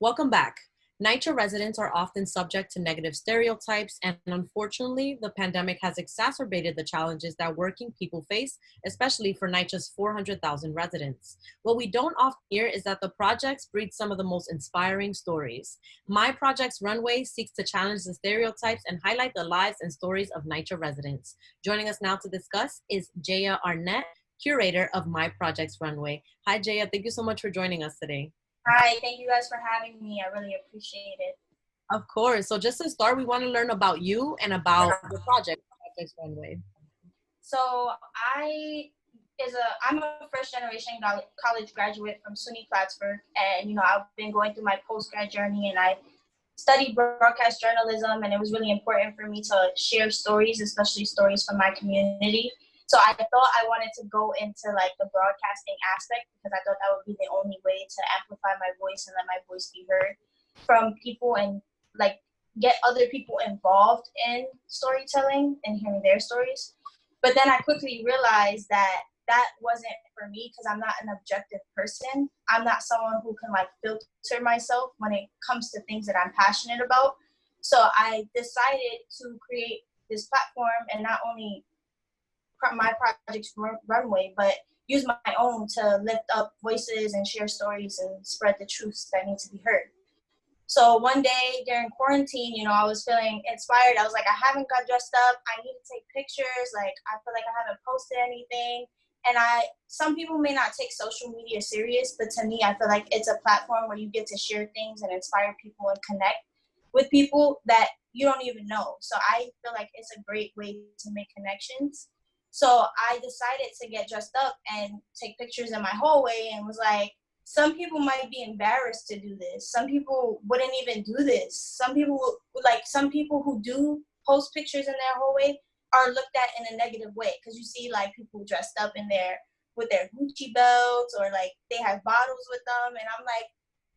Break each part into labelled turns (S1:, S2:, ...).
S1: Welcome back. NYCHA residents are often subject to negative stereotypes, and unfortunately, the pandemic has exacerbated the challenges that working people face, especially for NYCHA's 400,000 residents. What we don't often hear is that the projects breed some of the most inspiring stories. My Projects Runway seeks to challenge the stereotypes and highlight the lives and stories of NYCHA residents. Joining us now to discuss is Jayah Arnett, Curator of My Projects Runway. Hi, Jayah. Thank you so much for joining us today.
S2: Hi, thank you guys for having me. I really appreciate it.
S1: Of course. So just to start, we want to learn about you and about the project, Projects Runway.
S2: So I'm a first generation college graduate from SUNY Plattsburgh, and I've been going through my post-grad journey, and I studied broadcast journalism, and it was really important for me to share stories, especially stories from my community. So I thought I wanted to go into like the broadcasting aspect because I thought that would be the only way to amplify my voice and let my voice be heard from people and like get other people involved in storytelling and hearing their stories. But then I quickly realized that that wasn't for me because I'm not an objective person. I'm not someone who can like filter myself when it comes to things that I'm passionate about. So I decided to create this platform and not only My Projects Runway, but use my own to lift up voices and share stories and spread the truths that need to be heard. So one day during quarantine, I was feeling inspired. I was like, I haven't got dressed up. I need to take pictures. Like, I feel like I haven't posted anything. And some people may not take social media serious, but to me, I feel like it's a platform where you get to share things and inspire people and connect with people that you don't even know. So I feel like it's a great way to make connections. So I decided to get dressed up and take pictures in my hallway and was like, some people might be embarrassed to do this. Some people wouldn't even do this. Some people who do post pictures in their hallway are looked at in a negative way because you see like people dressed up with their Gucci belts or like they have bottles with them. And I'm like,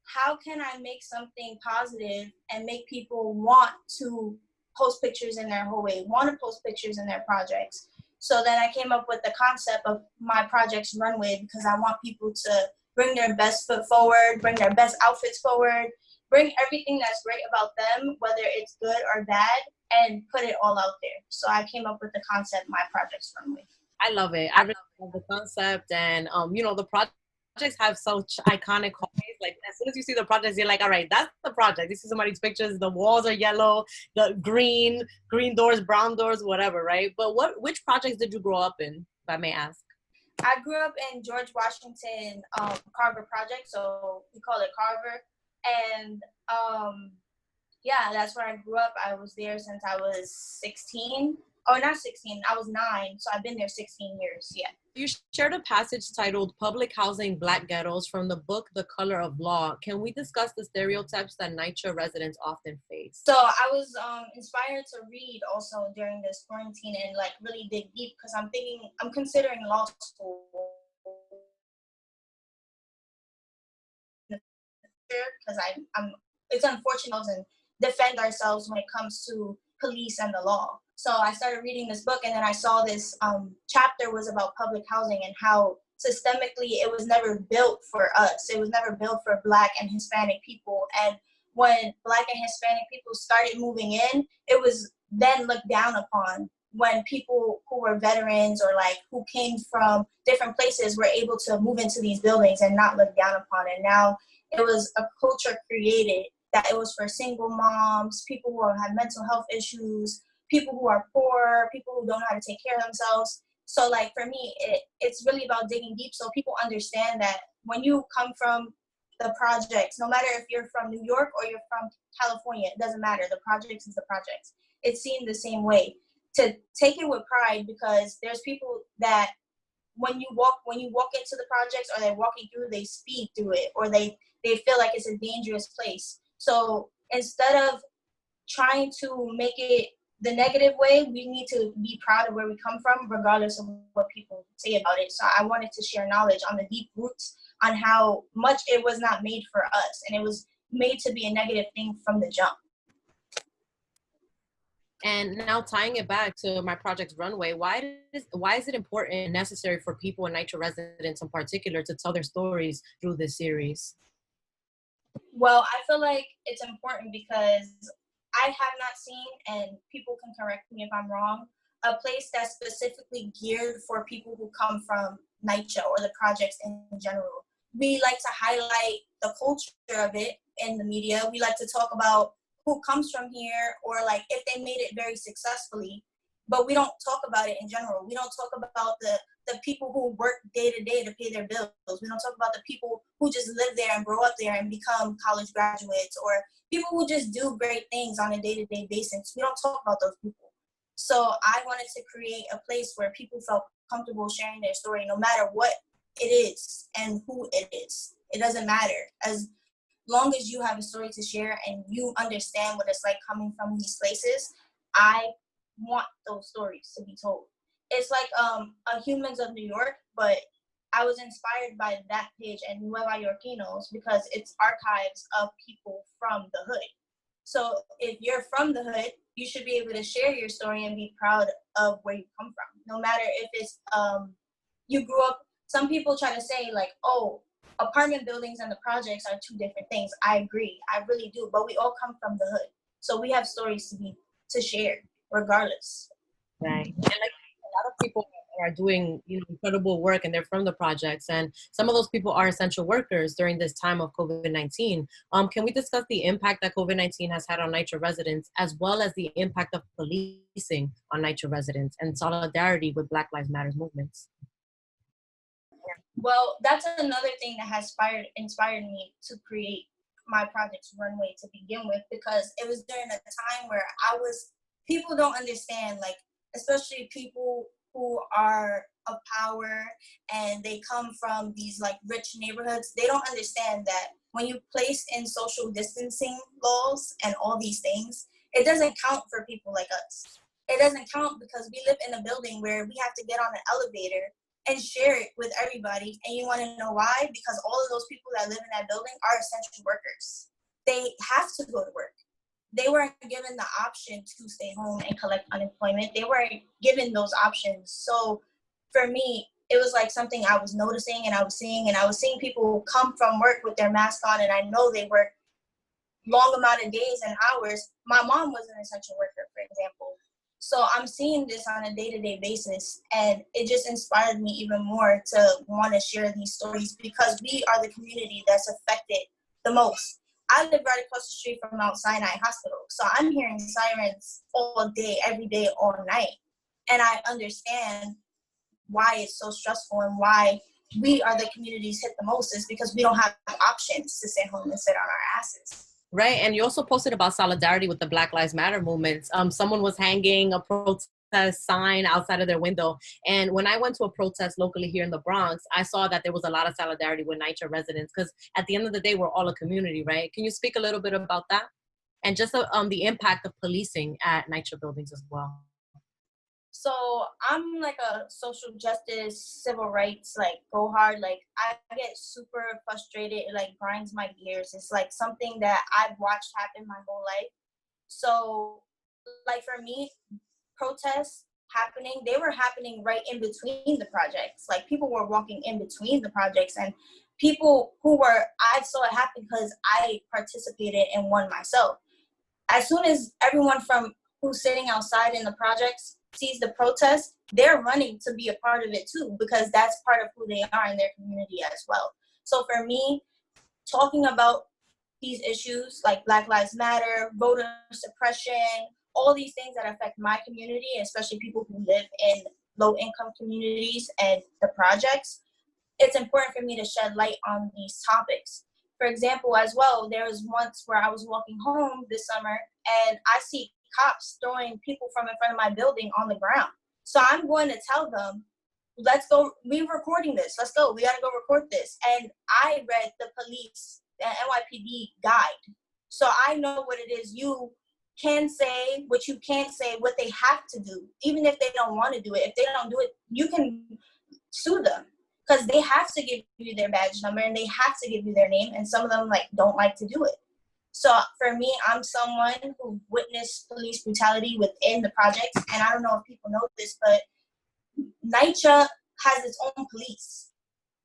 S2: how can I make something positive and make people want to post pictures in their hallway, want to post pictures in their projects? So then I came up with the concept of My Projects Runway because I want people to bring their best foot forward, bring their best outfits forward, bring everything that's great about them, whether it's good or bad, and put it all out there. So I came up with the concept My Projects Runway.
S1: I love it. I really love the concept, and the projects have such iconic hallways. Like as soon as you see the projects, you're like, all right, that's the project. You see somebody's pictures, the walls are yellow, the green doors, brown doors, whatever, right? But which projects did you grow up in, if I may ask?
S2: I grew up in George Washington Carver Project, so we call it Carver. And yeah, that's where I grew up. I was there since I was 16. Oh, not 16. I was 9, so I've been there 16 years, yeah.
S1: You shared a passage titled Public Housing Black Ghettos from the book The Color of Law. Can we discuss the stereotypes that NYCHA residents often face?
S2: So I was inspired to read also during this quarantine and like really dig deep because I'm considering law school because it's unfortunate and defend ourselves when it comes to police and the law. So I started reading this book and then I saw this chapter was about public housing and how systemically it was never built for us. It was never built for Black and Hispanic people. And when Black and Hispanic people started moving in, it was then looked down upon when people who were veterans or like who came from different places were able to move into these buildings and not looked down upon. And now it was a culture created that it was for single moms, people who have mental health issues, people who are poor, people who don't know how to take care of themselves. So like for me, it's really about digging deep so people understand that when you come from the projects, no matter if you're from New York or you're from California, it doesn't matter. The projects is the projects. It's seen the same way. To take it with pride because there's people that when you walk into the projects or they're walking through, they speed through it or they feel like it's a dangerous place. So instead of trying to make it the negative way, we need to be proud of where we come from, regardless of what people say about it. So I wanted to share knowledge on the deep roots on how much it was not made for us, and it was made to be a negative thing from the jump.
S1: And now tying it back to My Projects Runway, why is it important and necessary for people and NYCHA residents in particular to tell their stories through this series?
S2: Well, I feel like it's important because I have not seen, and people can correct me if I'm wrong, a place that's specifically geared for people who come from NYCHA or the projects in general. We like to highlight the culture of it in the media. We like to talk about who comes from here or like if they made it very successfully, but we don't talk about it in general. We don't talk about the people who work day to day to pay their bills. We don't talk about the people who just live there and grow up there and become college graduates, or people who just do great things on a day-to-day basis. We don't talk about those people. So I wanted to create a place where people felt comfortable sharing their story, no matter what it is and who it is. It doesn't matter. As long as you have a story to share and you understand what it's like coming from these places, I want those stories to be told. It's like a Humans of New York, but I was inspired by that page and Nueva Yorkinos because it's archives of people from the hood. So if you're from the hood, you should be able to share your story and be proud of where you come from. No matter if it's you grew up, some people try to say like, oh, apartment buildings and the projects are two different things. I agree, I really do, but we all come from the hood. So we have stories to share regardless.
S1: Right. And like a lot of people are doing, incredible work and they're from the projects. And some of those people are essential workers during this time of COVID-19. Can we discuss the impact that COVID-19 has had on NYCHA residents, as well as the impact of policing on NYCHA residents and solidarity with Black Lives Matter movements?
S2: Well, that's another thing that has inspired me to create My Projects Runway to begin with, because it was during a time where people don't understand, like, especially people who are of power and they come from these like rich neighborhoods. They don't understand that when you place in social distancing laws and all these things, it doesn't count for people like us. It doesn't count because we live in a building where we have to get on an elevator and share it with everybody. And you want to know why? Because all of those people that live in that building are essential workers. They have to go to work. They weren't given the option to stay home and collect unemployment. They weren't given those options. So for me, it was like something I was noticing and I was seeing people come from work with their mask on, and I know they work long amount of days and hours. My mom was an essential worker, for example. So I'm seeing this on a day-to-day basis, and it just inspired me even more to want to share these stories because we are the community that's affected the most. I live right across the street from Mount Sinai Hospital, so I'm hearing sirens all day, every day, all night. And I understand why it's so stressful and why we are the communities hit the most is because we don't have options to sit home and sit on our asses.
S1: Right. And you also posted about solidarity with the Black Lives Matter movements. Someone was hanging a protest sign outside of their window. And when I went to a protest locally here in the Bronx, I saw that there was a lot of solidarity with NYCHA residents because at the end of the day, we're all a community, right? Can you speak a little bit about that? And just the impact of policing at NYCHA buildings as well.
S2: So I'm like a social justice, civil rights, like go hard. Like I get super frustrated. It like grinds my gears. It's like something that I've watched happen my whole life. So like for me, protests happening, they were happening right in between the projects. Like people were walking in between the projects, and I saw it happen because I participated in one myself. As soon as everyone from who's sitting outside in the projects sees the protest, they're running to be a part of it too, because that's part of who they are in their community as well. So for me, talking about these issues like Black Lives Matter, voter suppression, all these things that affect my community, especially people who live in low-income communities and the projects, it's important for me to shed light on these topics. For example, as well, there was once where I was walking home this summer and I see cops throwing people from in front of my building on the ground. So I'm going to tell them, let's go, we're recording this, let's go, we gotta go record this. And I read the police, the NYPD guide. So I know what it is you can say, what you can't say, what they have to do. Even if they don't want to do it, if they don't do it, you can sue them. Because they have to give you their badge number and they have to give you their name, and some of them like don't like to do it. So for me, I'm someone who witnessed police brutality within the projects, and I don't know if people know this, but NYCHA has its own police.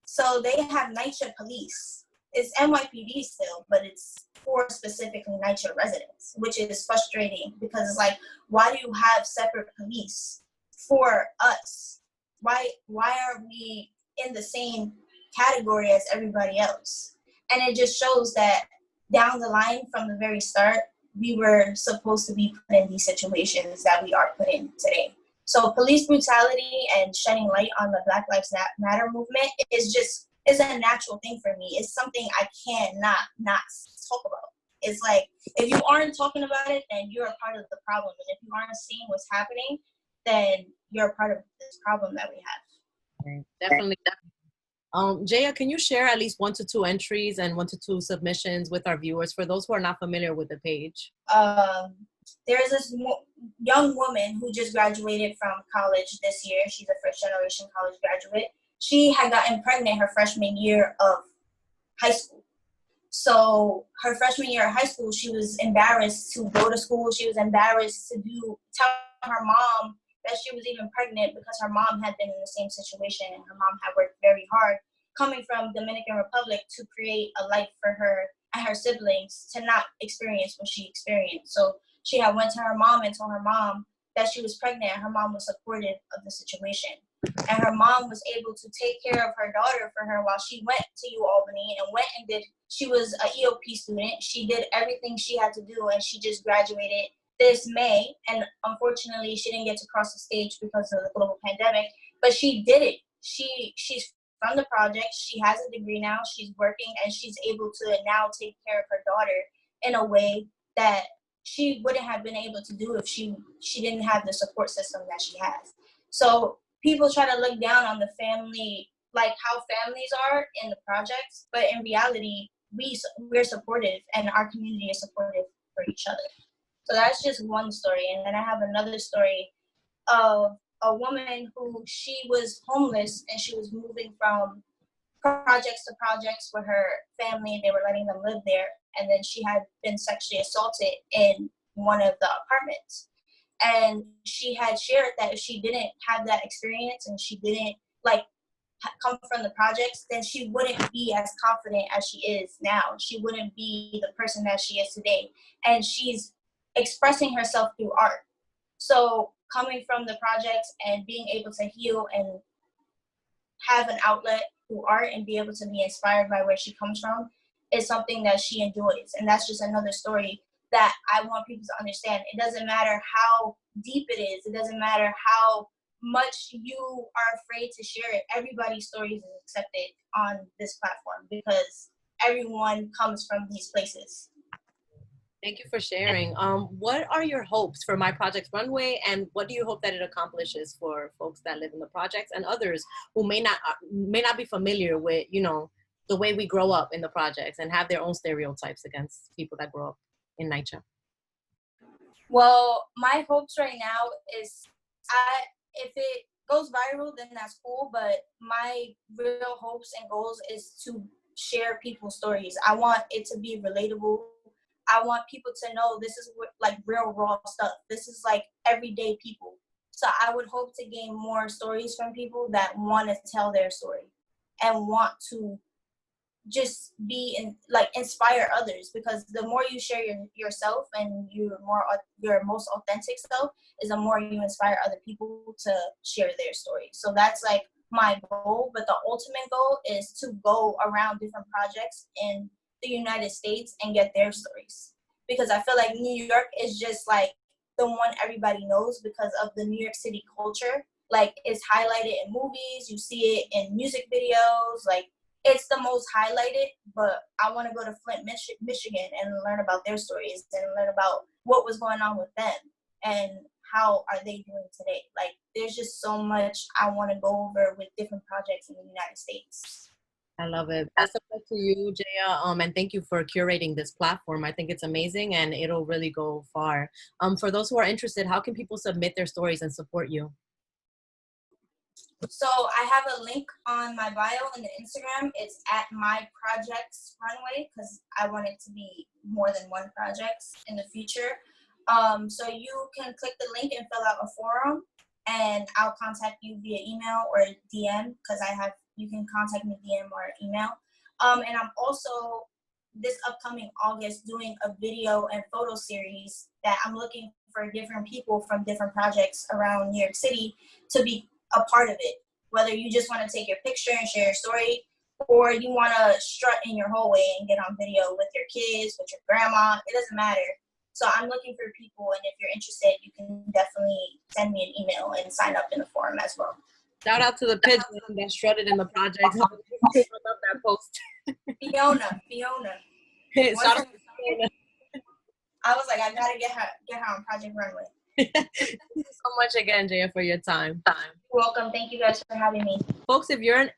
S2: So they have NYCHA police. it's NYPD still, but it's for specifically NYCHA residents, which is frustrating because it's like, why do you have separate police for us? Why are we in the same category as everybody else? And it just shows that down the line from the very start, we were supposed to be put in these situations that we are put in today. So police brutality and shedding light on the Black Lives Matter movement is a natural thing for me. It's something I cannot not talk about. It's like, if you aren't talking about it, then you're a part of the problem. And if you aren't seeing what's happening, then you're a part of this problem that we have.
S1: Okay. Definitely. Jayah, can you share at least 1 to 2 entries and 1 to 2 submissions with our viewers for those who are not familiar with the page?
S2: There's this young woman who just graduated from college this year. She's a first generation college graduate. She had gotten pregnant her freshman year of high school. So her freshman year of high school, she was embarrassed to go to school. She was embarrassed to tell her mom that she was even pregnant because her mom had been in the same situation and her mom had worked very hard coming from Dominican Republic to create a life for her and her siblings to not experience what she experienced. So she had went to her mom and told her mom that she was pregnant, and her mom was supportive of the situation. And her mom was able to take care of her daughter for her while she went to UAlbany and went and she was an EOP student. She did everything she had to do, and she just graduated this May. And unfortunately, she didn't get to cross the stage because of the global pandemic, but she did it. She's from the project. She has a degree now. She's working, and she's able to now take care of her daughter in a way that she wouldn't have been able to do if she didn't have the support system that she has. So people try to look down on the family, like how families are in the projects, but in reality, we're supportive, and our community is supportive for each other. So that's just one story. And then I have another story of a woman who she was homeless, and she was moving from projects to projects with her family. They were letting them live there. And then she had been sexually assaulted in one of the apartments. And she had shared that if she didn't have that experience and she didn't come from the projects, then she wouldn't be as confident as she is now. She wouldn't be the person that she is today. And she's expressing herself through art. So coming from the projects and being able to heal and have an outlet through art and be able to be inspired by where she comes from is something that she enjoys. And that's just another story that I want people to understand. It doesn't matter how deep it is. It doesn't matter how much you are afraid to share it. Everybody's stories is accepted on this platform because everyone comes from these places.
S1: Thank you for sharing. What are your hopes for My Projects Runway, and what do you hope that it accomplishes for folks that live in the projects and others who may not be familiar with, the way we grow up in the projects and have their own stereotypes against people that grow up in NYCHA?
S2: Well, my hopes right now is if it goes viral, then that's cool. But my real hopes and goals is to share people's stories. I want it to be relatable. I want people to know this is real raw stuff. This is everyday people. So I would hope to gain more stories from people that want to tell their story and want to just be inspire others, because the more you share yourself and your most authentic self is the more you inspire other people to share their stories. So that's my goal, but the ultimate goal is to go around different projects in the United States and get their stories, because I feel like New York is just the one everybody knows because of the New York City culture. It's highlighted in movies, you see it in music videos, it's the most highlighted. But I want to go to Flint, Michigan and learn about their stories and learn about what was going on with them and how are they doing today. There's just so much I want to go over with different projects in the United States.
S1: I love it. Best of luck to you, Jayah, and thank you for curating this platform. I think it's amazing and it'll really go far. For those who are interested, how can people submit their stories and support you?
S2: So I have a link on my bio in the Instagram. It's at My Projects Runway, because I want it to be more than one project in the future. So you can click the link and fill out a forum, and I'll contact you via email or DM, because you can contact me DM or email. And I'm also this upcoming August doing a video and photo series that I'm looking for different people from different projects around New York City to be a part of it. Whether you just want to take your picture and share your story, or you want to strut in your hallway and get on video with your kids, with your grandma, it doesn't matter. So I'm looking for people, and if you're interested, you can definitely send me an email and sign up in the forum as well.
S1: Shout out to the pigeon that strutted in the project. I love that post.
S2: Fiona.
S1: Shout out to Fiona.
S2: I was like, I gotta get her on Project Runway.
S1: Thank you so much again, Jayah, for your time.
S2: You're welcome. Thank you guys for having me.
S1: Folks, if you're an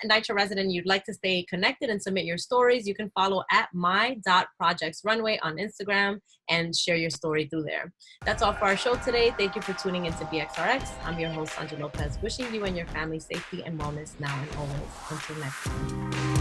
S1: NYCHA resident and you'd like to stay connected and submit your stories, you can follow at my.projectsrunway on Instagram and share your story through there. That's all for our show today. Thank you for tuning into BXRx. I'm your host, Sonyi Lopez, wishing you and your family safety and wellness now and always. Until next time.